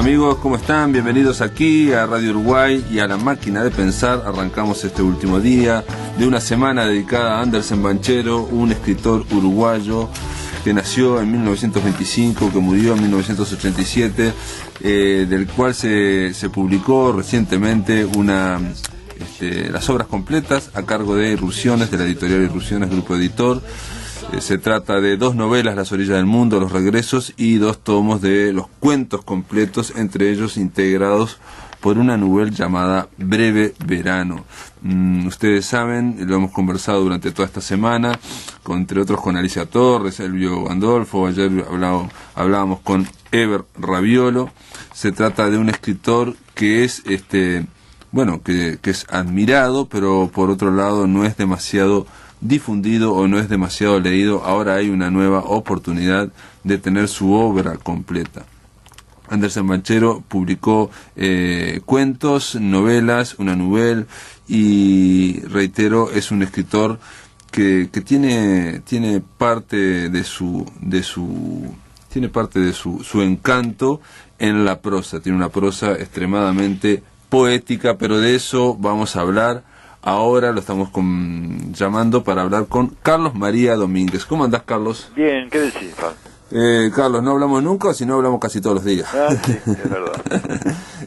Amigos, ¿cómo están? Bienvenidos aquí a Radio Uruguay y a La Máquina de Pensar. Arrancamos este último día de una semana dedicada a Andersen Banchero, un escritor uruguayo que nació en 1925, que murió en 1987, del cual se publicó recientemente las obras completas a cargo de Irrupciones, de la editorial Irrupciones, grupo editor. Se trata de 2 novelas, Las orillas del mundo, Los regresos, y 2 tomos de los cuentos completos, entre ellos integrados por una novela llamada Breve Verano. Ustedes saben, lo hemos conversado durante toda esta semana, entre otros con Alicia Torres, Elvio Gandolfo, ayer hablábamos con Eber Raviolo. Se trata de un escritor que es que es admirado, pero por otro lado no es demasiado difundido o no es demasiado leído. Ahora hay una nueva oportunidad de tener su obra completa. Andersen Banchero publicó cuentos, novelas, una novela, y reitero, es un escritor que tiene parte de su encanto en la prosa. Tiene una prosa extremadamente poética, pero de eso vamos a hablar. Ahora lo estamos llamando para hablar con Carlos María Domínguez. ¿Cómo andás, Carlos? Bien, ¿qué decís, Juan? Carlos, no hablamos nunca, sino hablamos casi todos los días. Sí, es verdad.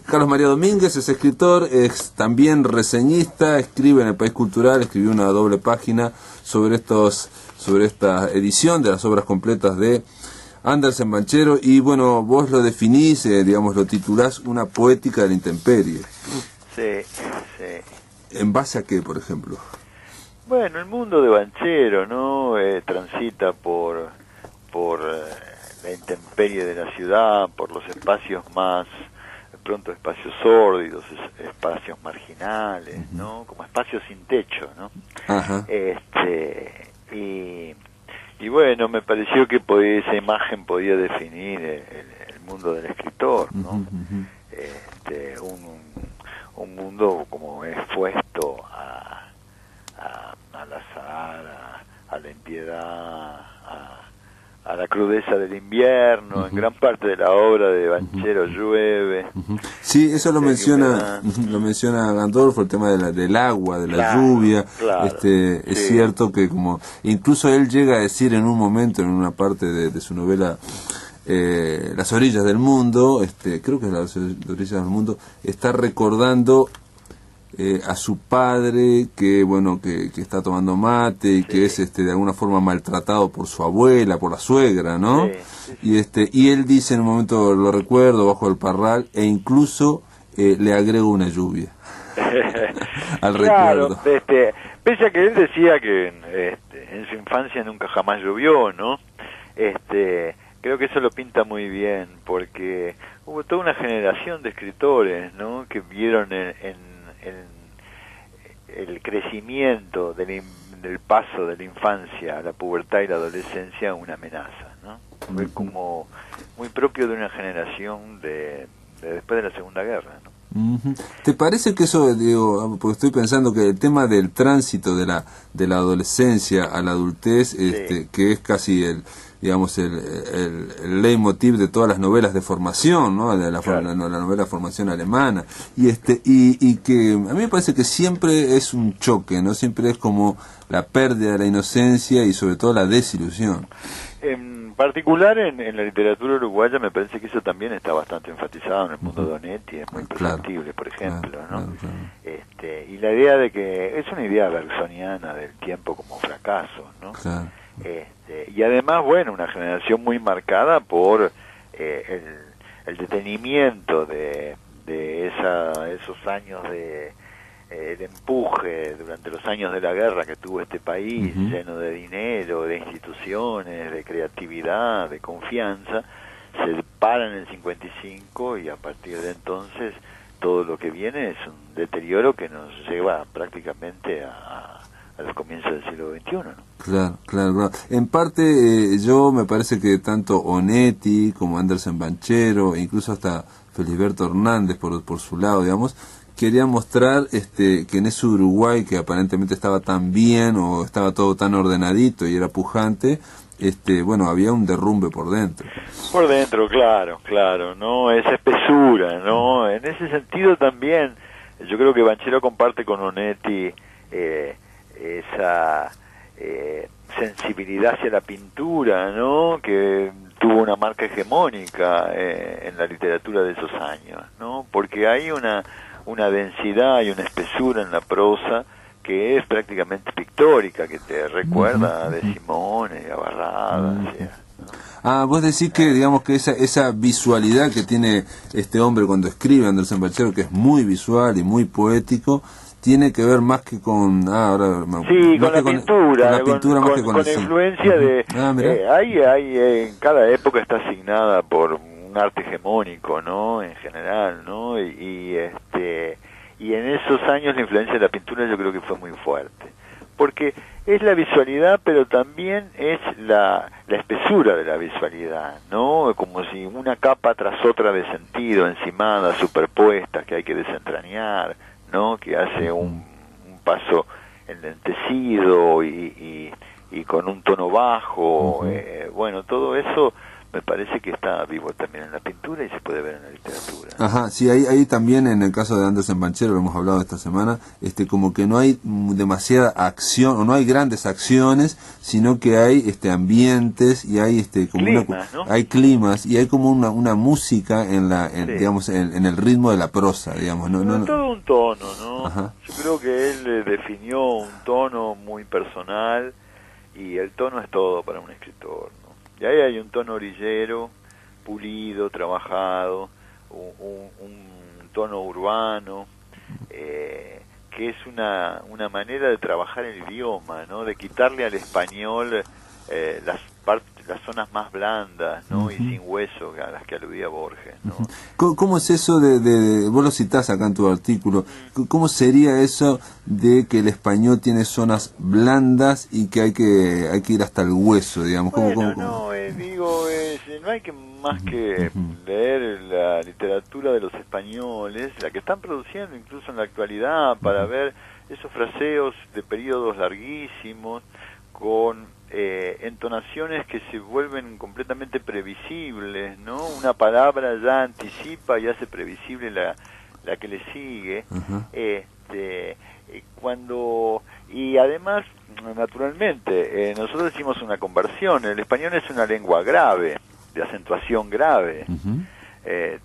Carlos María Domínguez es escritor, es también reseñista, escribe en El País Cultural, escribió una doble página sobre esta edición de las obras completas de Andersen Banchero, y bueno, vos lo definís, lo titulás Una poética de la intemperie. Sí. ¿En base a qué, por ejemplo? Bueno, el mundo de Banchero, ¿no? Transita por la intemperie de la ciudad, por los espacios más, de pronto espacios sórdidos, espacios marginales, ¿no? Como espacios sin techo, ¿no? Ajá. Y bueno, me pareció que esa imagen podía definir el mundo del escritor, ¿no? Un mundo como expuesto al azar, a la impiedad, a la crudeza del invierno. En gran parte de la obra de Banchero llueve. Sí, eso lo menciona Gandolfo, el tema del agua, de la lluvia. Claro, es cierto que como incluso él llega a decir en un momento, en una parte de su novela Las orillas del mundo, creo que es Las orillas del mundo, está recordando a su padre que está tomando mate y que es de alguna forma maltratado por su abuela, por la suegra, ¿no? Sí. Y él dice en un momento, lo recuerdo bajo el parral, e incluso le agrego una lluvia al recuerdo. Pese a que él decía que en su infancia nunca jamás llovió, ¿no? Creo que eso lo pinta muy bien, porque hubo toda una generación de escritores, ¿no? Que vieron en el crecimiento del paso de la infancia a la pubertad y la adolescencia una amenaza, ¿no? Fue como muy propio de una generación de después de la Segunda Guerra, ¿no? ¿Te parece que eso, porque estoy pensando que el tema del tránsito de la adolescencia a la adultez, que es casi el leitmotiv de todas las novelas de formación, ¿no? De la novela de formación alemana, y que a mí me parece que siempre es un choque, ¿no? Siempre es como la pérdida de la inocencia y sobre todo la desilusión. En particular en la literatura uruguaya me parece que eso también está bastante enfatizado. En el mundo de Onetti es muy perceptible, por ejemplo, ¿no? Claro. Y la idea de que es una idea bergsoniana del tiempo como fracaso, ¿no? Claro. Y además, una generación muy marcada por el detenimiento de esos años de empuje durante los años de la guerra que tuvo este país, lleno de dinero, de instituciones, de creatividad, de confianza. Se para en el 55 y a partir de entonces todo lo que viene es un deterioro que nos lleva prácticamente a los comienzos del siglo XXI, ¿no? Claro. En parte, yo me parece que tanto Onetti como Andersen Banchero, e incluso hasta Felisberto Hernández por su lado, quería mostrar que en ese Uruguay que aparentemente estaba tan bien o estaba todo tan ordenadito y era pujante, bueno, había un derrumbe por dentro. Por dentro, claro, ¿no? Esa espesura, ¿no? En ese sentido también, yo creo que Banchero comparte con Onetti esa sensibilidad hacia la pintura, ¿no? Que tuvo una marca hegemónica en la literatura de esos años, ¿no? Porque hay una densidad y una espesura en la prosa que es prácticamente pictórica, que te recuerda a De Simone, a Barrada, ¿no? Vos decís que, digamos, que esa visualidad que tiene este hombre cuando escribe, Andersen Banchero, que es muy visual y muy poético, tiene que ver más que con con la pintura, más que con la influencia de en cada época está asignada por un arte hegemónico, ¿no? En general, ¿no? Y en esos años la influencia de la pintura yo creo que fue muy fuerte, porque es la visualidad, pero también es la espesura de la visualidad, ¿no? Como si una capa tras otra de sentido, encimadas, superpuestas, que hay que desentrañar, ¿no? Que hace un paso enlentecido y con un tono bajo. Bueno, todo eso me parece que está vivo también en la pintura y se puede ver en la literatura. Ajá, sí, ahí también en el caso de Andersen Banchero, lo hemos hablado esta semana, como que no hay demasiada acción, o no hay grandes acciones, sino que hay ambientes y hay como climas, ¿no? hay climas y hay como una música digamos en el ritmo de la prosa, digamos, todo un tono, ¿no? Ajá. Yo creo que él definió un tono muy personal y el tono es todo para un escritor, ¿no? Y ahí hay un tono orillero, pulido, trabajado, un tono urbano, que es una manera de trabajar el idioma, ¿no? De quitarle al español las zonas más blandas, ¿no? Y sin hueso, a las que aludía Borges, ¿no? ¿Cómo es eso vos lo citás acá en tu artículo, cómo sería eso de que el español tiene zonas blandas y que hay que ir hasta el hueso, digamos? Bueno, no hay que más que leer la literatura de los españoles, la que están produciendo incluso en la actualidad, para ver esos fraseos de periodos larguísimos, con entonaciones que se vuelven completamente previsibles, ¿no? Una palabra ya anticipa y hace previsible la que le sigue. Y además, naturalmente, nosotros hicimos una conversión. El español es una lengua grave, de acentuación grave.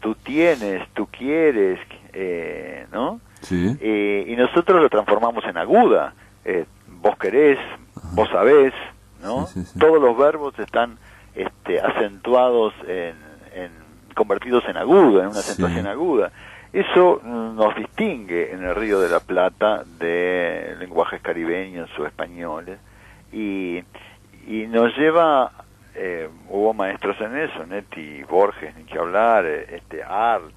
Tú tienes, tú quieres, ¿no? Sí. Y nosotros lo transformamos en aguda. Vos querés, vos sabés, ¿no? Sí. Todos los verbos están acentuados convertidos en aguda, en una acentuación aguda. Eso nos distingue en el Río de la Plata de lenguajes caribeños o españoles y nos lleva, hubo maestros en eso, Netti, Borges, ni que hablar, Art,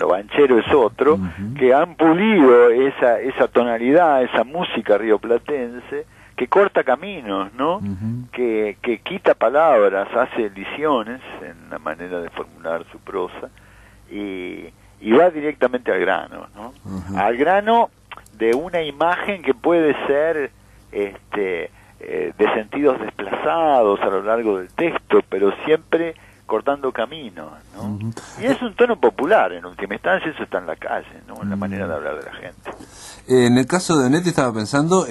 Banchero es otro, que han pulido esa tonalidad, esa música rioplatense, que corta caminos, ¿no? Que quita palabras, hace ediciones en la manera de formular su prosa y va directamente al grano, ¿no? Al grano de una imagen que puede ser de sentidos desplazados a lo largo del texto, pero siempre cortando caminos, ¿no? Y es un tono popular, en última instancia, eso está en la calle, ¿no? En la manera de hablar de la gente. En el caso de Onetti estaba pensando,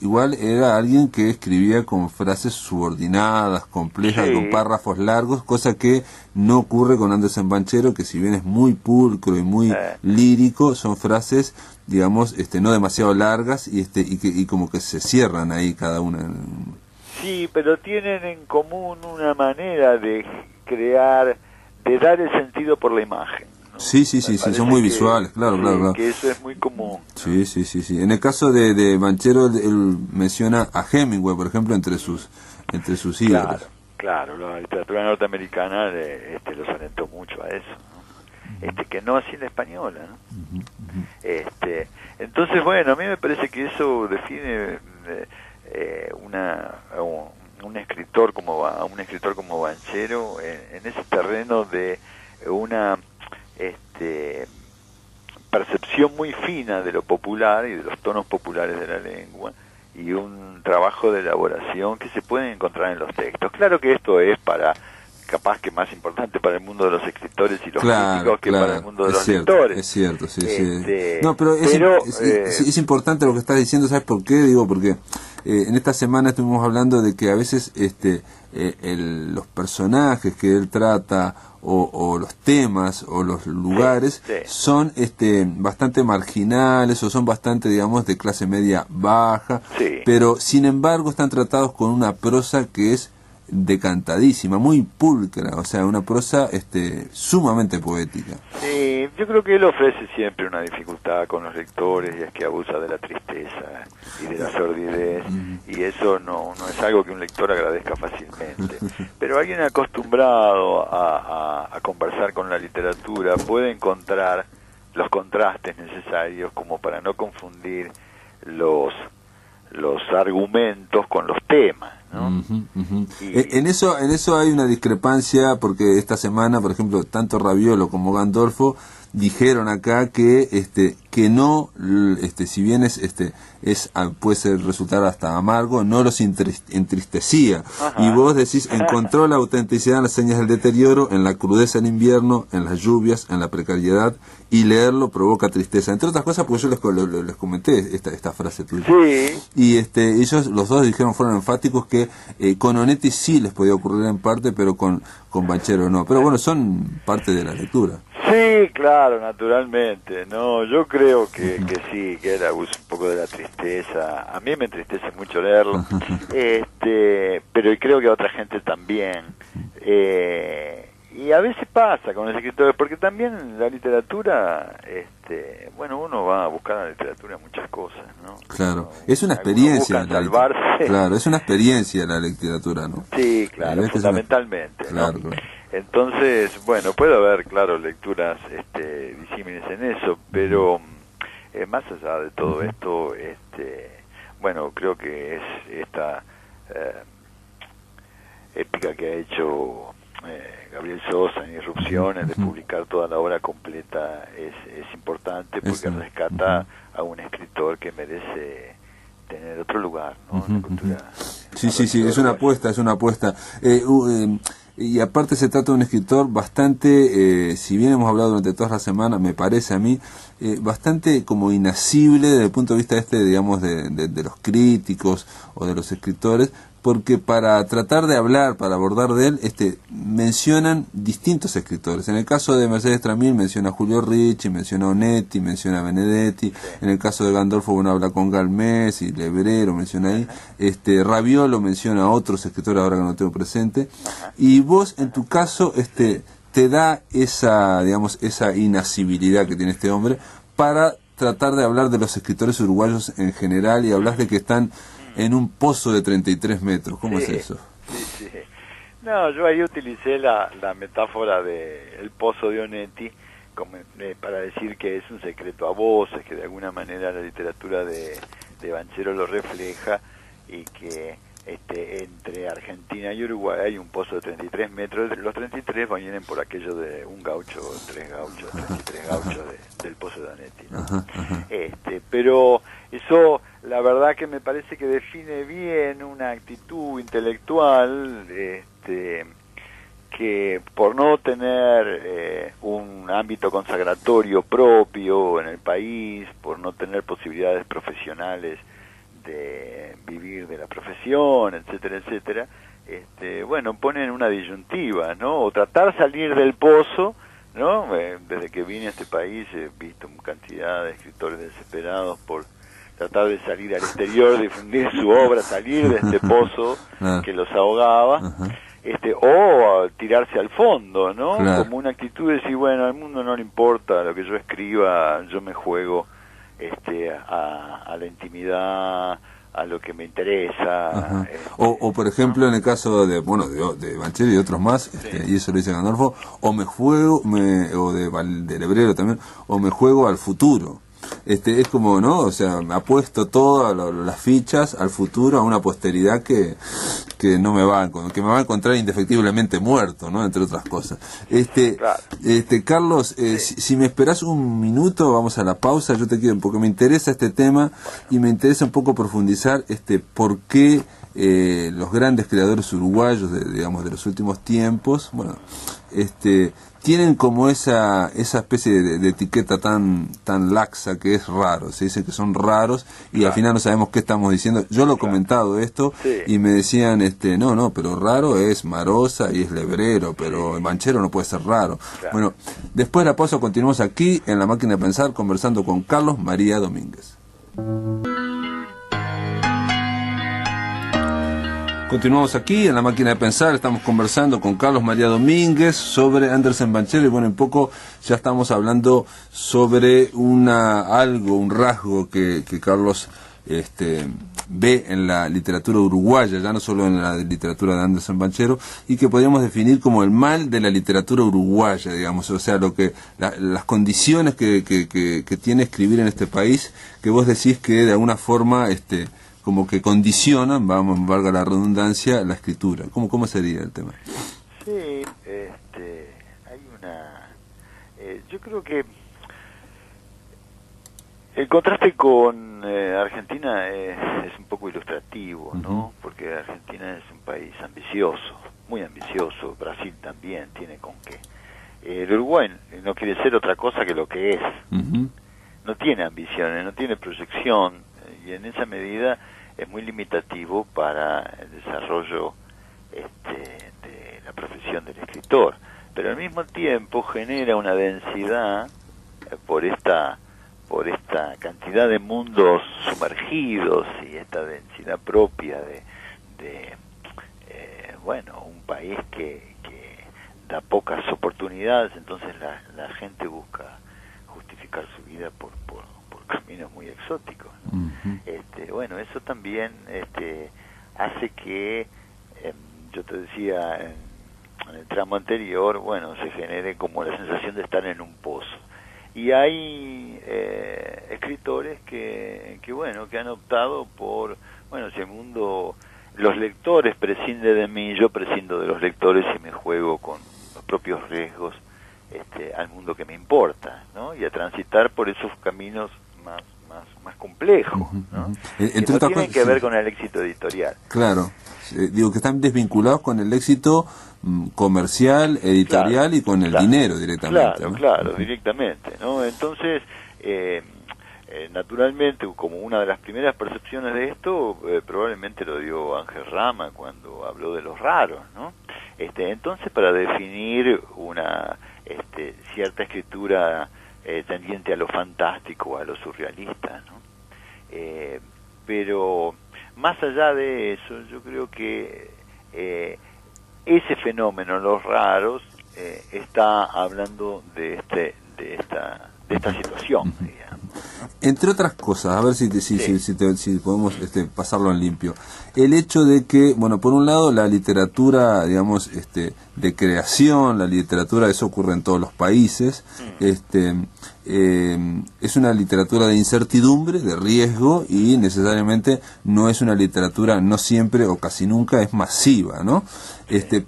igual era alguien que escribía con frases subordinadas, complejas, con párrafos largos, cosa que no ocurre con Andersen Banchero, que si bien es muy pulcro y muy lírico, son frases, digamos, no demasiado largas y como que se cierran ahí cada una. Sí, pero tienen en común una manera de crear, de dar el sentido por la imagen, ¿no? Sí, son muy visuales, claro. Que eso es muy común, ¿no? Sí. En el caso de Banchero, él menciona a Hemingway, por ejemplo, entre sus ídolos. Claro, la literatura norteamericana los alentó mucho a eso, ¿no? Que no así la española, ¿no? Entonces, bueno, a mí me parece que eso define un escritor como Banchero en ese terreno de una percepción muy fina de lo popular y de los tonos populares de la lengua, y un trabajo de elaboración que se pueden encontrar en los textos. Claro que esto es capaz que más importante para el mundo de los escritores y los críticos que para el mundo de los lectores. Es cierto, sí. No, pero es importante lo que estás diciendo, ¿sabes por qué? Digo, porque en esta semana estuvimos hablando de que a veces los personajes que él trata o los temas o los lugares son bastante marginales o son bastante, digamos, de clase media baja, pero sin embargo están tratados con una prosa que es decantadísima, muy pulcra, o sea, una prosa sumamente poética. Sí, yo creo que él ofrece siempre una dificultad con los lectores, y es que abusa de la tristeza y de la sordidez, y eso no es algo que un lector agradezca fácilmente. Pero alguien acostumbrado a conversar con la literatura puede encontrar los contrastes necesarios como para no confundir los argumentos con los temas, ¿no? En eso hay una discrepancia, porque esta semana, por ejemplo, tanto Raviolo como Gandolfo dijeron acá que no, si bien puede resultar hasta amargo, no los entristecía. Ajá. Y vos decís, encontró la autenticidad en las señas del deterioro, en la crudeza del invierno, en las lluvias, en la precariedad, y leerlo provoca tristeza. Entre otras cosas, porque yo les comenté esta frase tuya. Sí. Y ellos, los dos fueron enfáticos que con Onetti sí les podía ocurrir en parte, pero con Banchero no. Pero bueno, son parte de la lectura. Sí, claro, naturalmente. No, yo creo que sí, que él abusa un poco de la tristeza. A mí me entristece mucho leerlo, pero creo que a otra gente también. Y a veces pasa con los escritores, porque también la literatura, uno va a buscar en la literatura muchas cosas, ¿no? Claro, es una experiencia. Claro, es una experiencia la literatura, ¿no? Sí, claro, fundamentalmente. Claro, ¿no? Entonces, puede haber, claro, lecturas disímiles en eso, pero más allá de todo esto, creo que es esta épica que ha hecho Gabriel Sosa en Irrupciones, de publicar toda la obra completa, es importante porque rescata a un escritor que merece tener otro lugar, ¿no? En la cultura, sí, es una apuesta. Y aparte se trata de un escritor bastante, si bien hemos hablado durante toda la semana, me parece a mí, bastante como inasible desde el punto de vista digamos, de los críticos o de los escritores, porque para tratar de hablar, para abordar de él, mencionan distintos escritores. En el caso de Mercedes Tramil menciona a Julio Ricci, menciona a Onetti, menciona a Benedetti. En el caso de Gandolfo, habla con Galmés y Lebrero, menciona ahí. Raviolo menciona a otros escritores, ahora que no tengo presente. Y vos, en tu caso, te da esa inasibilidad que tiene este hombre para tratar de hablar de los escritores uruguayos en general, y hablas de que están en un pozo de 33 metros. ¿Cómo es eso? Sí. No, yo ahí utilicé la metáfora del pozo de Onetti para decir que es un secreto a voces, que de alguna manera la literatura de Banchero lo refleja, y que entre Argentina y Uruguay hay un pozo de 33 metros. Los 33 vienen por aquello de un gaucho, 3 gauchos, 33 gauchos del pozo de Onetti, ¿no? Ajá. Pero eso, la verdad que me parece que define bien una actitud intelectual, que por no tener un ámbito consagratorio propio en el país, por no tener posibilidades profesionales de vivir de la profesión, etcétera, ponen una disyuntiva, ¿no? O tratar de salir del pozo, ¿no? Desde que vine a este país he visto cantidad de escritores desesperados por tratar de salir al exterior, difundir su obra, salir de este pozo que los ahogaba, o tirarse al fondo, ¿no? Claro. Como una actitud de decir, al mundo no le importa lo que yo escriba, yo me juego a la intimidad, a lo que me interesa. O por ejemplo, en el caso de Banchero y otros más, y eso lo dice Gandolfo, o me juego, o de Lebrero también, o me juego al futuro. Es como, ¿no? O sea, apuesto todas las fichas al futuro, a una posteridad que no me va que me va a encontrar indefectiblemente muerto, ¿no? Entre otras cosas. Claro. Carlos, Sí. si me esperás un minuto, vamos a la pausa. Yo te quiero, porque me interesa este tema y me interesa un poco profundizar por qué los grandes creadores uruguayos, digamos, de los últimos tiempos, bueno, tienen como esa especie de etiqueta tan laxa que es raro. Se dice que son raros y al final no sabemos qué estamos diciendo. Yo lo he comentado esto y me decían, no, pero raro es Marosa y es Lebrero, pero Banchero no puede ser raro. Bueno, después de la pausa continuamos aquí en La Máquina de Pensar conversando con Carlos María Domínguez. Continuamos aquí en La Máquina de Pensar, estamos conversando con Carlos María Domínguez sobre Andersen Banchero y bueno, un poco ya estamos hablando sobre un rasgo que Carlos ve en la literatura uruguaya, ya no solo en la literatura de Andersen Banchero, y que podríamos definir como el mal de la literatura uruguaya, digamos, o sea, las condiciones que tiene escribir en este país, que vos decís que de alguna forma como que condicionan, valga la redundancia, la escritura. ¿Cómo sería el tema? Sí, hay yo creo que el contraste con Argentina es un poco ilustrativo, ¿no? Porque Argentina es un país ambicioso, muy ambicioso. Brasil también tiene con qué. El Uruguay no quiere ser otra cosa que lo que es. No tiene ambiciones, no tiene proyección, y en esa medida es muy limitativo para el desarrollo de la profesión del escritor, pero al mismo tiempo genera una densidad por esta cantidad de mundos sumergidos y esta densidad propia de un país que da pocas oportunidades. Entonces la gente busca justificar su vida por caminos muy exóticos, ¿no? Eso también hace que, yo te decía en el tramo anterior, se genere como la sensación de estar en un pozo. Y hay escritores que han optado por, si el mundo, los lectores prescinden de mí, yo prescindo de los lectores y me juego con los propios riesgos al mundo que me importa, ¿no? Y a transitar por esos caminos más complejos, ¿no? Que no tienen que ver con el éxito editorial. Claro, digo que están desvinculados con el éxito comercial, editorial, y con el dinero directamente. Claro, directamente, ¿no? Entonces, naturalmente, como una de las primeras percepciones de esto, probablemente lo dio Ángel Rama cuando habló de los raros, ¿no? Entonces, para definir una cierta escritura tendiente a lo fantástico, a lo surrealista, ¿no? Pero más allá de eso, yo creo que ese fenómeno, los raros, está hablando de esta situación, digamos, ¿no? Entre otras cosas, a ver si podemos pasarlo en limpio. El hecho de que, por un lado, la literatura, digamos, de creación, la literatura, eso ocurre en todos los países, es una literatura de incertidumbre, de riesgo, y necesariamente no es una literatura, no siempre o casi nunca es masiva, ¿no?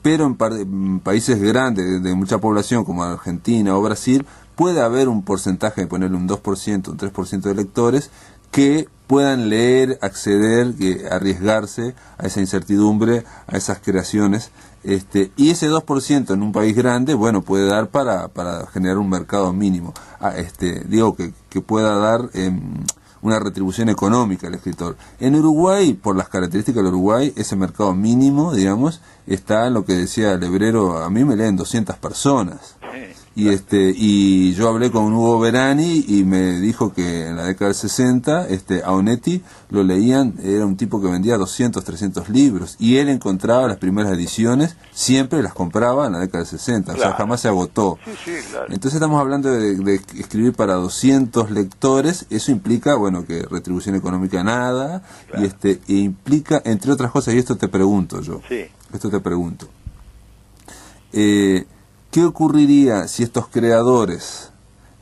Pero en países grandes, de mucha población, como Argentina o Brasil, puede haber un porcentaje, de ponerle un 2%, un 3% de lectores que puedan leer, acceder, arriesgarse a esa incertidumbre, a esas creaciones, y ese 2% en un país grande, puede dar para generar un mercado mínimo. Digo que pueda dar una retribución económica al escritor. En Uruguay, por las características del Uruguay, ese mercado mínimo, digamos, está en lo que decía Lebrero: a mí me leen 200 personas. Y yo hablé con Hugo Verani y me dijo que en la década del 60 a Onetti lo leían, era un tipo que vendía 200, 300 libros, y él encontraba las primeras ediciones, siempre las compraba en la década del 60, o sea, jamás se agotó. Claro. Entonces estamos hablando de escribir para 200 lectores. Eso implica, que retribución económica nada, claro. E implica, entre otras cosas, y esto te pregunto yo, ¿qué ocurriría si estos creadores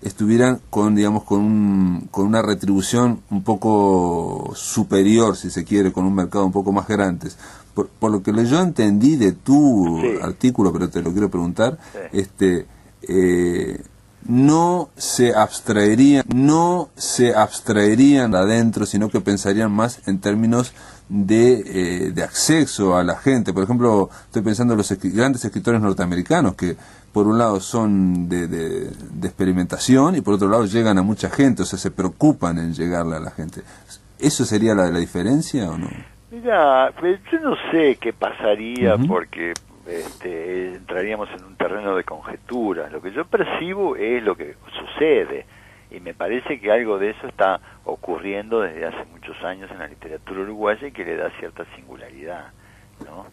estuvieran con, digamos, con una retribución un poco superior, si se quiere, con un mercado un poco más grande. Por lo que yo entendí de tu artículo, pero te lo quiero preguntar, no se abstraerían adentro, sino que pensarían más en términos de acceso a la gente. Por ejemplo, estoy pensando en los grandes escritores norteamericanos que por un lado son de experimentación y por otro lado llegan a mucha gente, o sea, se preocupan en llegarle a la gente. ¿Eso sería la diferencia o no? Mira, yo no sé qué pasaría porque entraríamos en un terreno de conjeturas. Lo que yo percibo es lo que sucede y me parece que algo de eso está ocurriendo desde hace muchos años en la literatura uruguaya y que le da cierta singularidad, ¿no?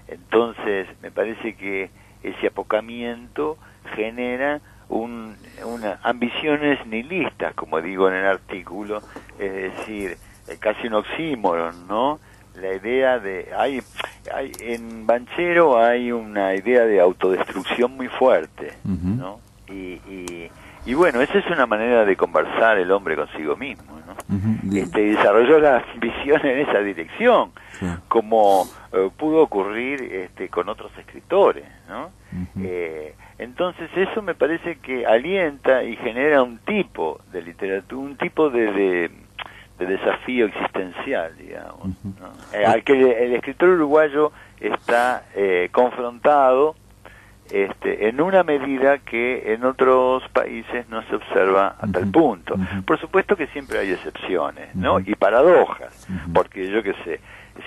Entonces me parece que ese apocamiento genera una ambiciones nihilistas, como digo en el artículo, es decir, casi un oxímoron, ¿no? La idea de en Banchero hay una idea de autodestrucción muy fuerte, ¿no? Y bueno, esa es una manera de conversar el hombre consigo mismo, ¿no? Y desarrolló la visión en esa dirección, como pudo ocurrir con otros escritores, ¿no? Entonces eso me parece que alienta y genera un tipo de literatura, un tipo de desafío existencial, digamos, ¿no? Al que el escritor uruguayo está confrontado en una medida que en otros países no se observa a tal punto. Por supuesto que siempre hay excepciones, ¿no? Y paradojas, porque yo qué sé,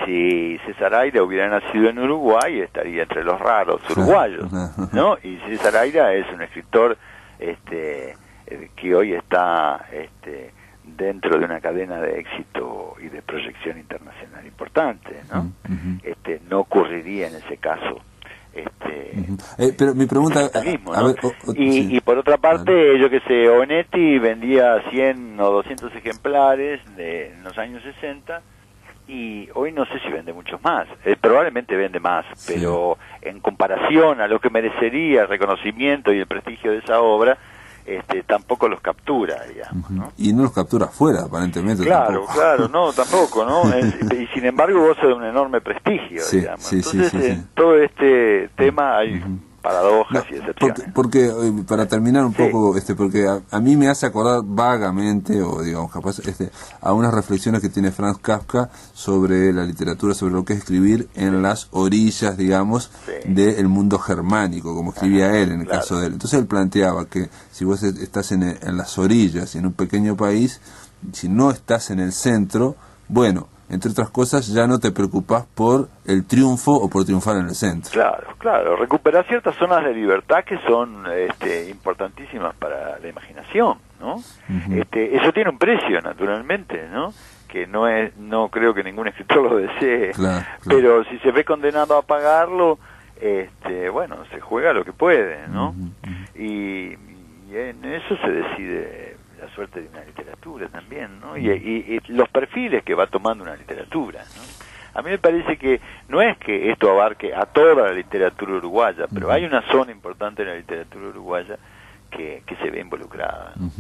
si César Aira hubiera nacido en Uruguay estaría entre los raros uruguayos, ¿no? Y César Aira es un escritor que hoy está dentro de una cadena de éxito y de proyección internacional importante, ¿no? No ocurriría en ese caso. Pero mi pregunta... Mismo, ¿no? Y por otra parte, yo que sé, Onetti vendía 100 o 200 ejemplares en los años 60 y hoy no sé si vende muchos más. Probablemente vende más, pero en comparación a lo que merecería el reconocimiento y el prestigio de esa obra, tampoco los captura, digamos, ¿no? Y no los captura afuera, aparentemente. Claro, tampoco, ¿no? Y sin embargo goza de un enorme prestigio, digamos. Entonces, en todo este tema hay paradojas y excepciones. Porque para terminar un poco, porque a mí me hace acordar vagamente, o digamos capaz, a unas reflexiones que tiene Franz Kafka sobre la literatura, sobre lo que es escribir en las orillas, digamos, del mundo germánico, como escribía él en el caso de él. Entonces él planteaba que si vos estás en las orillas, en un pequeño país, si no estás en el centro, bueno, entre otras cosas, ya no te preocupas por el triunfo o por triunfar en el centro. Claro, recuperar ciertas zonas de libertad que son importantísimas para la imaginación, ¿no? Eso tiene un precio, naturalmente, ¿no? Que no creo que ningún escritor lo desee, pero si se ve condenado a pagarlo, bueno, se juega lo que puede, ¿no? Y en eso se decide la suerte de una literatura también, ¿no? Y los perfiles que va tomando una literatura, ¿no? A mí me parece que no es que esto abarque a toda la literatura uruguaya, pero hay una zona importante en la literatura uruguaya que se ve involucrada, ¿no?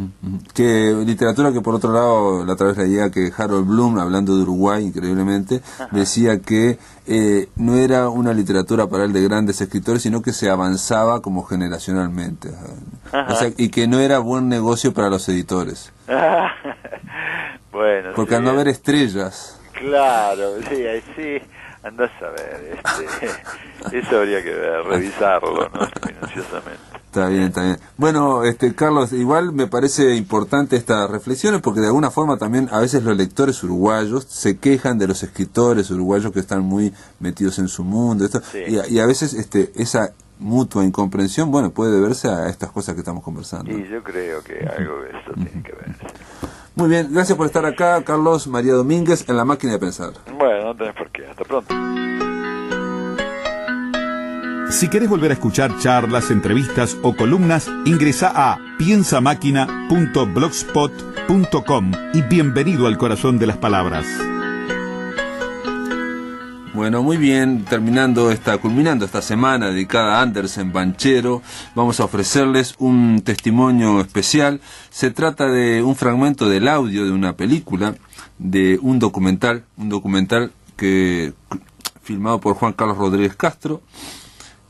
Que literatura que por otro lado, la otra vez leía que Harold Bloom, hablando de Uruguay increíblemente, decía que no era una literatura para él de grandes escritores, sino que se avanzaba como generacionalmente. O sea, y que no era buen negocio para los editores. Bueno, porque al no haber estrellas. Claro, sí, andás a ver, eso habría que revisarlo, ¿no? Minuciosamente. Está bien. Bueno, Carlos, igual me parece importante estas reflexiones porque de alguna forma también a veces los lectores uruguayos se quejan de los escritores uruguayos que están muy metidos en su mundo, y a veces esa mutua incomprensión, bueno, puede deberse a estas cosas que estamos conversando. Y yo creo que algo de eso tiene que ver. Muy bien, gracias por estar acá, Carlos María Domínguez, en La Máquina de Pensar. Bueno, no tenés por qué, hasta pronto. Si querés volver a escuchar charlas, entrevistas o columnas, ingresa a piensamáquina.blogspot.com y bienvenido al corazón de las palabras. Bueno, muy bien, culminando esta semana dedicada a Andersen Banchero, vamos a ofrecerles un testimonio especial. Se trata de un fragmento del audio de una película, de un documental que filmado por Juan Carlos Rodríguez Castro,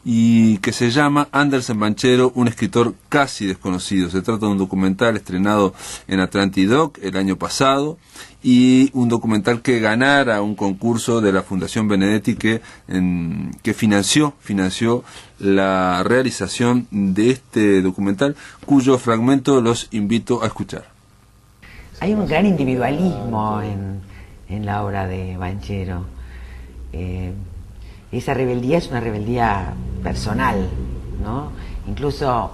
y que se llama Andersen Banchero, un escritor casi desconocido. Se trata de un documental estrenado en Atlantidoc el año pasado, y un documental que ganara un concurso de la Fundación Benedetti que financió la realización de este documental, cuyo fragmento los invito a escuchar. Hay un gran individualismo en la obra de Banchero. Esa rebeldía es una rebeldía personal, ¿no? Incluso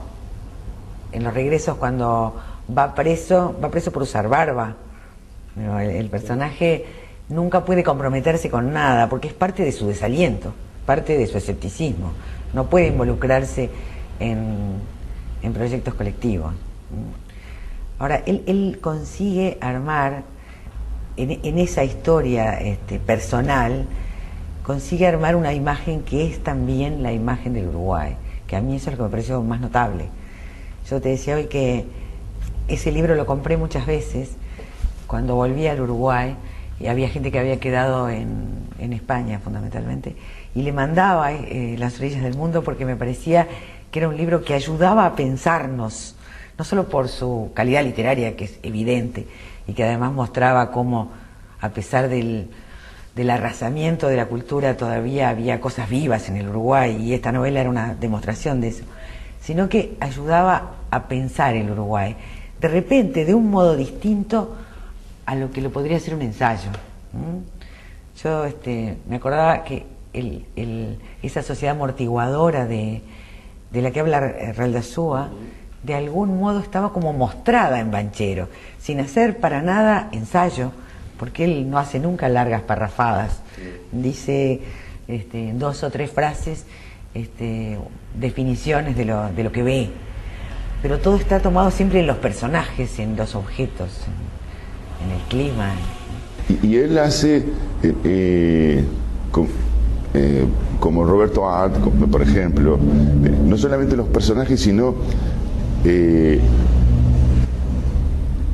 en los regresos, cuando va preso por usar barba. Pero el personaje nunca puede comprometerse con nada porque es parte de su desaliento, parte de su escepticismo. No puede involucrarse en proyectos colectivos. Ahora, él consigue armar en esa historia personal, consigue armar una imagen que es también la imagen del Uruguay, que a mí eso es lo que me pareció más notable. Yo te decía hoy que ese libro lo compré muchas veces cuando volví al Uruguay, y había gente que había quedado en España fundamentalmente, y le mandaba Las orillas del mundo, porque me parecía que era un libro que ayudaba a pensarnos, no solo por su calidad literaria, que es evidente, y que además mostraba cómo, a pesar del arrasamiento de la cultura, todavía había cosas vivas en el Uruguay, y esta novela era una demostración de eso, sino que ayudaba a pensar el Uruguay, de repente, de un modo distinto a lo que lo podría ser un ensayo. Yo me acordaba que esa sociedad amortiguadora de la que habla Raldasúa, de algún modo estaba como mostrada en Banchero, sin hacer para nada ensayo, porque él no hace nunca largas parrafadas. Dice en 2 o 3 frases definiciones de lo que ve, pero todo está tomado siempre en los personajes, en los objetos, en el clima. Y él hace como Roberto Art, por ejemplo, no solamente los personajes, sino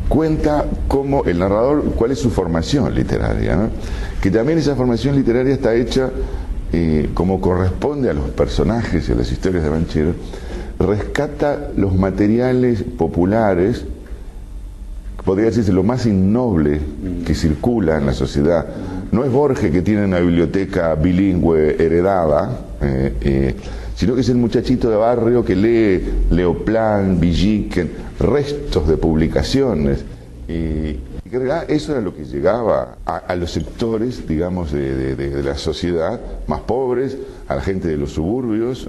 cuenta cómo el narrador, cuál es su formación literaria, ¿no? Que también esa formación literaria está hecha como corresponde a los personajes y a las historias de Banchero. Rescata los materiales populares, podría decirse lo más innoble que circula en la sociedad. No es Borges, que tiene una biblioteca bilingüe heredada, sino que es el muchachito de barrio que lee Leoplan, Villiquen, restos de publicaciones, y que en realidad eso era lo que llegaba a los sectores, digamos, de la sociedad más pobres, a la gente de los suburbios.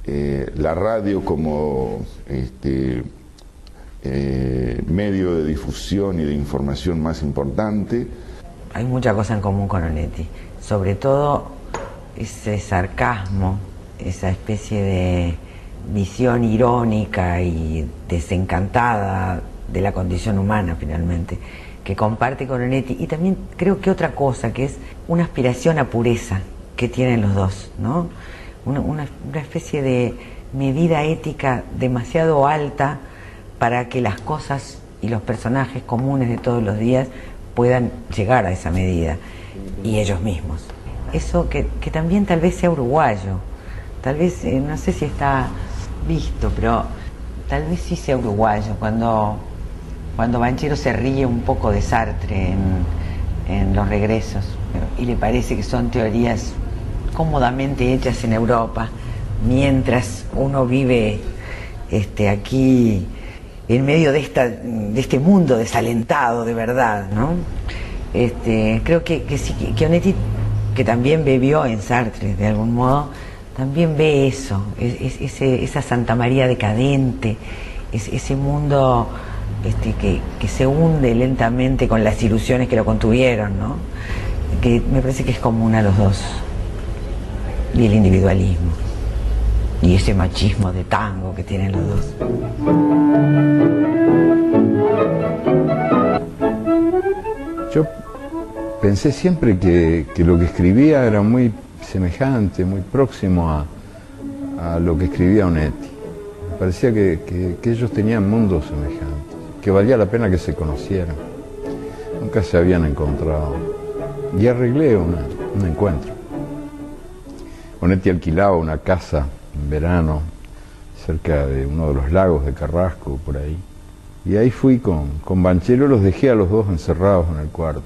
La radio como medio de difusión y de información más importante. Hay mucha cosa en común con Onetti, sobre todo ese sarcasmo, esa especie de visión irónica y desencantada de la condición humana, finalmente, que comparte con Onetti. Y también creo que otra cosa, que es una aspiración a pureza que tienen los dos, ¿no? Una especie de medida ética demasiado alta para que las cosas y los personajes comunes de todos los días puedan llegar a esa medida, y ellos mismos. Eso que también tal vez sea uruguayo, tal vez, no sé si está visto, pero tal vez sí sea uruguayo, cuando Banchero se ríe un poco de Sartre en Los regresos, y le parece que son teorías cómodamente hechas en Europa, mientras uno vive aquí en medio de este mundo desalentado de verdad, ¿no? Creo que sí, que Onetti, que también bebió en Sartre de algún modo, también ve eso, esa Santa María decadente, ese mundo que se hunde lentamente con las ilusiones que lo contuvieron, ¿no? Que me parece que es común a los dos, y el individualismo y ese machismo de tango que tienen los dos. Yo pensé siempre que lo que escribía era muy semejante, muy próximo a lo que escribía Onetti. Me parecía que ellos tenían mundos semejantes, que valía la pena que se conocieran. Nunca se habían encontrado. Y arreglé un encuentro. Onetti alquilaba una casa en verano cerca de uno de los lagos de Carrasco, por ahí. Y ahí fui con Banchero, los dejé a los dos encerrados en el cuarto.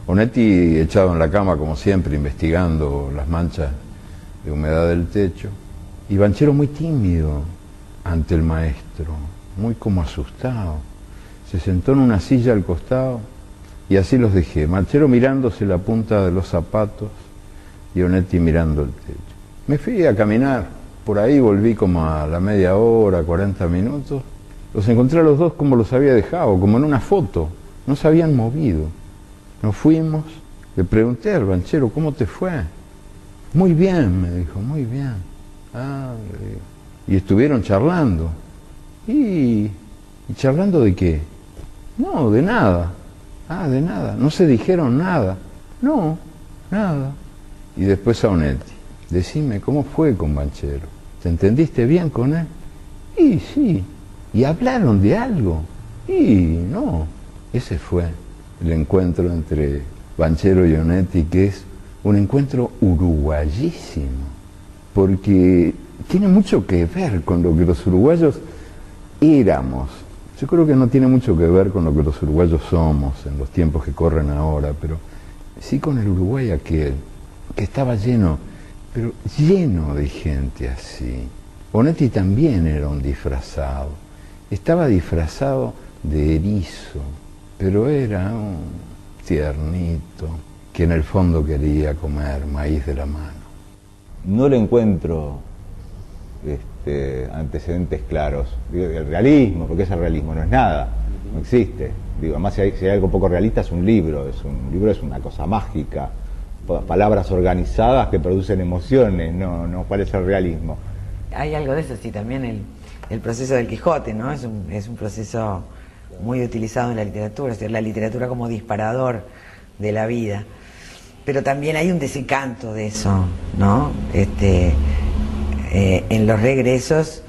Onetti echado en la cama, como siempre, investigando las manchas de humedad del techo. Y Banchero muy tímido ante el maestro, muy como asustado. Se sentó en una silla al costado y así los dejé. Banchero mirándose la punta de los zapatos y Onetti mirando el techo. Me fui a caminar, por ahí volví como a la media hora, 40 minutos. Los encontré a los dos como los había dejado, como en una foto, no se habían movido. Nos fuimos, le pregunté al Banchero, ¿cómo te fue? Muy bien, me dijo, muy bien. Y estuvieron charlando. ¿Y charlando de qué? No, de nada. De nada. No se dijeron nada. No, nada. Y después a Onetti. Decime, ¿cómo fue con Banchero? ¿Te entendiste bien con él? Y sí. ¿Y hablaron de algo? Y no. Ese fue el encuentro entre Banchero y Onetti, que es un encuentro uruguayísimo, porque tiene mucho que ver con lo que los uruguayos éramos. Yo creo que no tiene mucho que ver con lo que los uruguayos somos en los tiempos que corren ahora, pero sí con el Uruguay aquel, que estaba lleno, pero lleno de gente así. Onetti también era un disfrazado, estaba disfrazado de erizo, pero era un tiernito que en el fondo quería comer maíz de la mano. No le encuentro antecedentes claros. Digo, el realismo, porque es el realismo, no es nada, no existe. Digo, además si hay algo poco realista es un libro es una cosa mágica, palabras organizadas que producen emociones, no, ¿cuál es el realismo? Hay algo de eso, sí, también el proceso del Quijote, ¿no? Es un proceso muy utilizado en la literatura, es decir, la literatura como disparador de la vida. Pero también hay un desencanto de eso, ¿no? En los regresos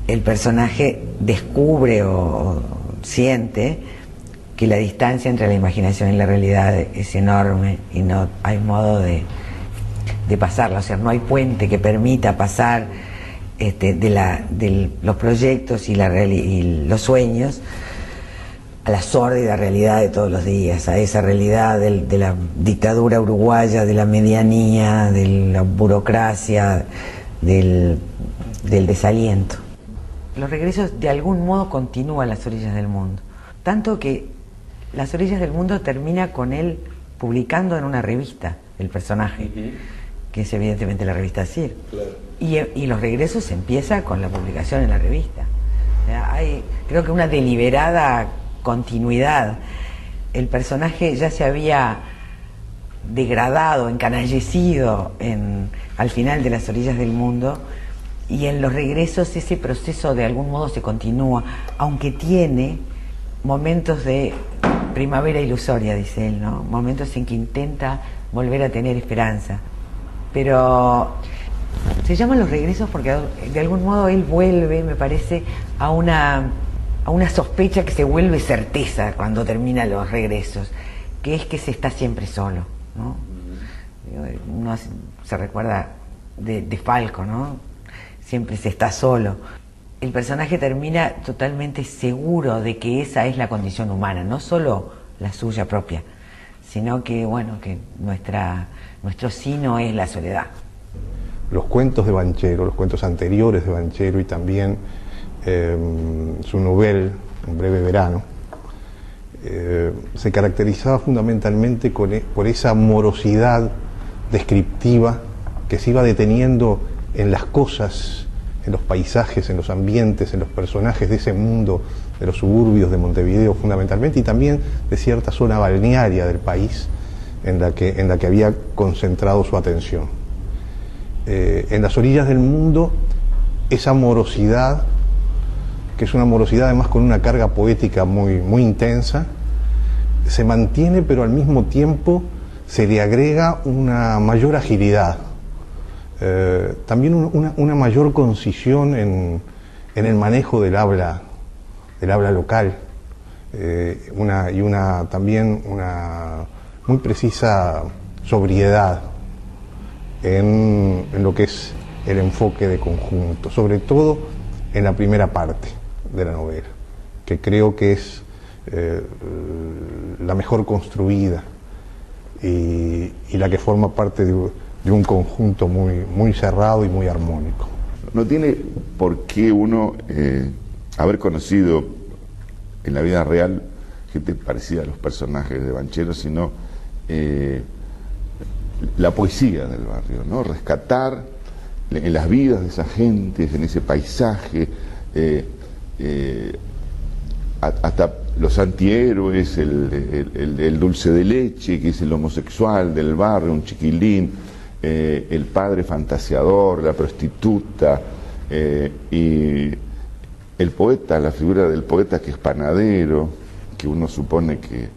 el personaje descubre o siente que la distancia entre la imaginación y la realidad es enorme y no hay modo de pasarla, o sea, no hay puente que permita pasar de los proyectos y los sueños a la sórdida realidad de todos los días, a esa realidad de la dictadura uruguaya, de la medianía, de la burocracia, del desaliento. Los regresos de algún modo continúan Las orillas del mundo, tanto que Las orillas del mundo termina con él publicando en una revista el personaje, que es evidentemente la revista Cir. Claro. Y los regresos empieza con la publicación en la revista. O sea, hay, creo que una deliberada continuidad. El personaje ya se había degradado, encanallecido al final de Las orillas del mundo, y en los regresos ese proceso de algún modo se continúa, aunque tiene momentos de primavera ilusoria, dice él, ¿no? Momentos en que intenta volver a tener esperanza. Pero se llaman los regresos porque de algún modo él vuelve, me parece, a una sospecha que se vuelve certeza cuando termina los regresos, que es que se está siempre solo, ¿no? Uno se recuerda de Falco, ¿no? Siempre se está solo. El personaje termina totalmente seguro de que esa es la condición humana, no solo la suya propia, sino que, bueno, que nuestro sino es la soledad. Los cuentos de Banchero, los cuentos anteriores de Banchero y también su novela, Un breve verano, se caracterizaba fundamentalmente por esa morosidad descriptiva que se iba deteniendo en las cosas, en los paisajes, en los ambientes, en los personajes de ese mundo de los suburbios de Montevideo fundamentalmente, y también de cierta zona balnearia del país en la que había concentrado su atención. En Las orillas del mundo, esa morosidad, que es una morosidad además con una carga poética muy, muy intensa, se mantiene, pero al mismo tiempo se le agrega una mayor agilidad, también una mayor concisión en el manejo del habla local, también una muy precisa sobriedad en lo que es el enfoque de conjunto, sobre todo en la primera parte de la novela, que creo que es la mejor construida y la que forma parte de un conjunto muy cerrado y muy armónico. No tiene por qué uno haber conocido en la vida real gente parecida a los personajes de Banchero, sino la poesía del barrio, ¿no? Rescatar en las vidas de esa gente, en ese paisaje, hasta los antihéroes, el dulce de leche, que es el homosexual del barrio, un chiquilín, el padre fantaseador, la prostituta, y el poeta, la figura del poeta que es panadero, que uno supone que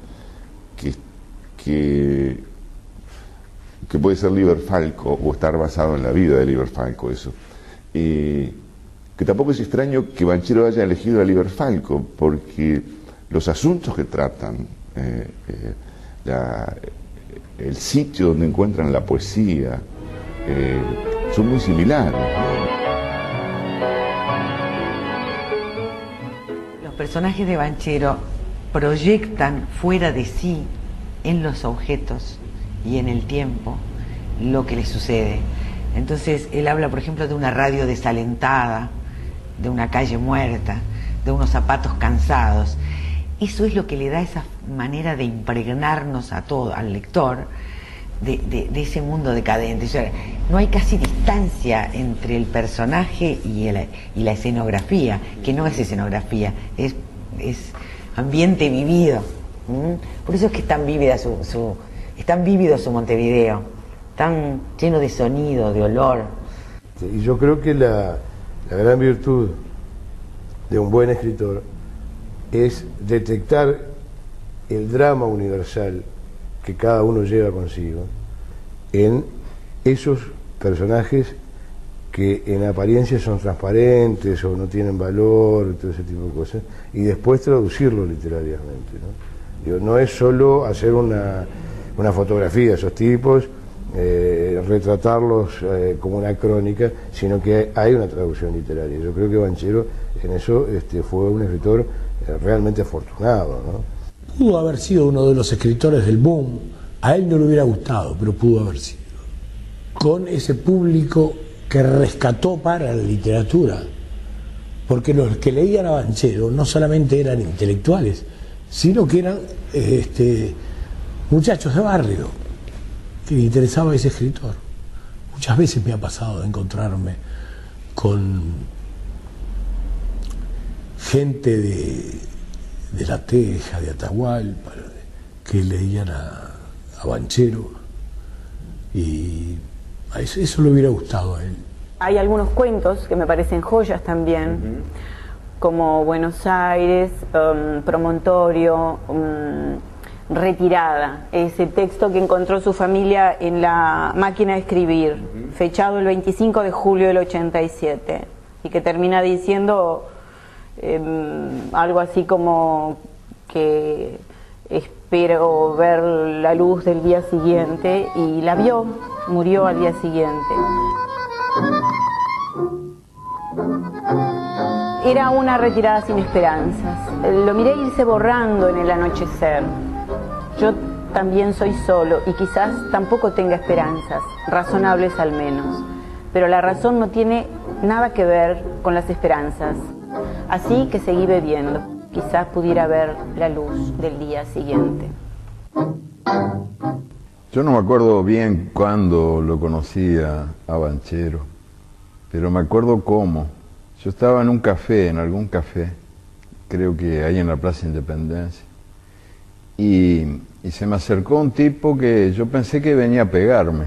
puede ser Liber Falco o estar basado en la vida de Liber Falco, eso. Que tampoco es extraño que Banchero haya elegido a Liber Falco, porque los asuntos que tratan, el sitio donde encuentran la poesía, son muy similares. Los personajes de Banchero proyectan fuera de sí, en los objetos y en el tiempo, lo que les sucede. Entonces él habla, por ejemplo, de una radio desalentada, de una calle muerta, de unos zapatos cansados. Eso es lo que le da esa manera de impregnarnos a todo, al lector, de ese mundo decadente. O sea, no hay casi distancia entre el personaje y la escenografía, que no es escenografía, es ambiente vivido. Por eso es que es tan vívida es tan vívido su Montevideo, tan lleno de sonido, de olor. Y yo creo que la gran virtud de un buen escritor es detectar el drama universal que cada uno lleva consigo en esos personajes que en apariencia son transparentes o no tienen valor, todo ese tipo de cosas, y después traducirlo literariamente, ¿no? Digo, no es solo hacer una fotografía de esos tipos, retratarlos como una crónica, sino que hay una traducción literaria. Yo creo que Banchero en eso fue un escritor realmente afortunado, ¿no? Pudo haber sido uno de los escritores del boom, a él no le hubiera gustado, pero pudo haber sido. Con ese público que rescató para la literatura, porque los que leían a Banchero no solamente eran intelectuales, sino que eran muchachos de barrio, que le interesaba ese escritor. Muchas veces me ha pasado de encontrarme con gente de La Teja, de Atahualpa, que leían a Banchero, y a eso le hubiera gustado a él. Hay algunos cuentos que me parecen joyas también, como Buenos Aires, Promontorio, Retirada, ese texto que encontró su familia en la máquina de escribir, fechado el 25 de julio del 87, y que termina diciendo algo así como que espero ver la luz del día siguiente, y la vio, murió al día siguiente. Era una retirada sin esperanzas. Lo miré irse borrando en el anochecer. Yo también soy solo y quizás tampoco tenga esperanzas, razonables al menos. Pero la razón no tiene nada que ver con las esperanzas. Así que seguí bebiendo. Quizás pudiera ver la luz del día siguiente. Yo no me acuerdo bien cuándo lo conocí a Banchero, pero me acuerdo cómo. Yo estaba en un café, en algún café, creo que ahí en la Plaza Independencia, y se me acercó un tipo que yo pensé que venía a pegarme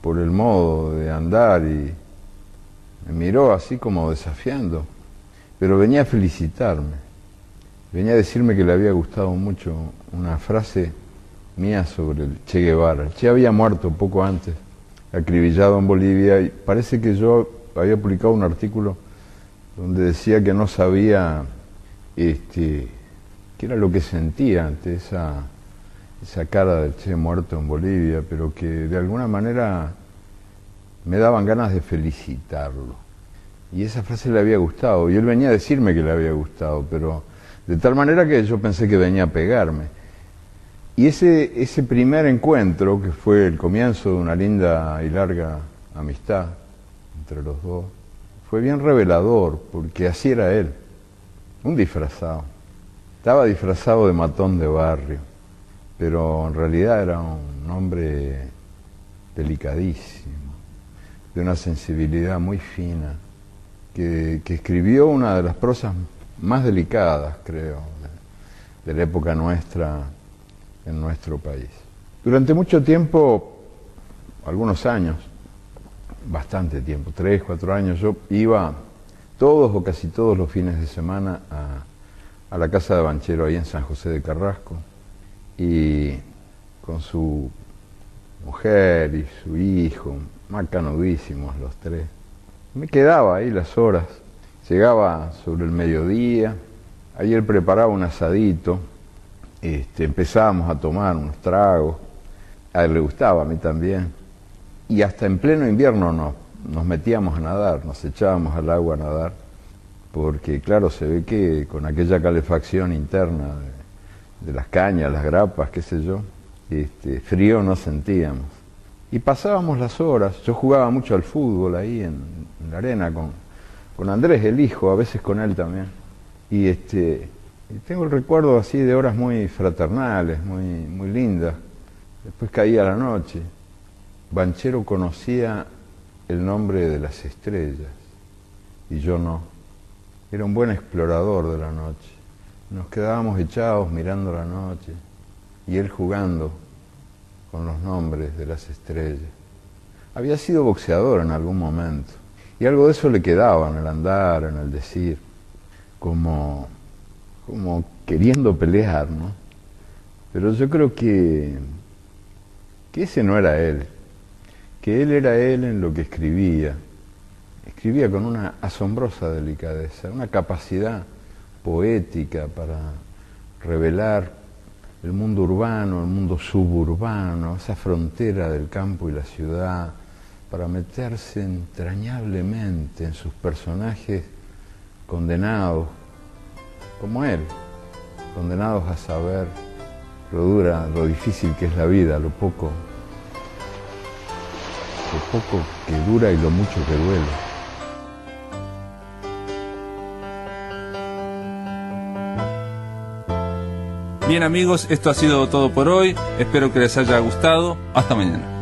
por el modo de andar, y me miró así como desafiando, pero venía a felicitarme, venía a decirme que le había gustado mucho una frase mía sobre el Che Guevara. El Che había muerto poco antes, acribillado en Bolivia, y parece que yo había publicado un artículo donde decía que no sabía qué era lo que sentía ante esa cara del Che muerto en Bolivia, pero que de alguna manera me daban ganas de felicitarlo. Y esa frase le había gustado, y él venía a decirme que le había gustado, pero de tal manera que yo pensé que venía a pegarme. Y ese primer encuentro, que fue el comienzo de una linda y larga amistad entre los dos, fue bien revelador, porque así era él, un disfrazado. Estaba disfrazado de matón de barrio, pero en realidad era un hombre delicadísimo, de una sensibilidad muy fina, que escribió una de las prosas más delicadas, creo, de la época nuestra en nuestro país. Durante mucho tiempo, algunos años, bastante tiempo, 3, 4 años, yo iba todos o casi todos los fines de semana a la casa de Banchero ahí en San José de Carrasco, y con su mujer y su hijo, macanudísimos los tres. Me quedaba ahí las horas, llegaba sobre el mediodía, ahí él preparaba un asadito, empezábamos a tomar unos tragos, a él le gustaba, a mí también, y hasta en pleno invierno nos metíamos a nadar, nos echábamos al agua a nadar, porque claro, se ve que con aquella calefacción interna de las cañas, las grapas, qué sé yo, frío no sentíamos. Y pasábamos las horas, yo jugaba mucho al fútbol ahí en la arena con Andrés, el hijo, a veces con él también. Y tengo el recuerdo así de horas muy fraternales, muy lindas. Después caía la noche. Banchero conocía el nombre de las estrellas y yo no. Era un buen explorador de la noche. Nos quedábamos echados mirando la noche y él jugando con los nombres de las estrellas. Había sido boxeador en algún momento y algo de eso le quedaba en el andar, en el decir, como queriendo pelear, ¿no? Pero yo creo que ese no era él, que él era él en lo que escribía. Escribía con una asombrosa delicadeza, una capacidad poética para revelar el mundo urbano, el mundo suburbano, esa frontera del campo y la ciudad, para meterse entrañablemente en sus personajes condenados, como él, condenados a saber lo dura, lo difícil que es la vida, lo poco que dura y lo mucho que duele. Bien amigos, esto ha sido todo por hoy, espero que les haya gustado, hasta mañana.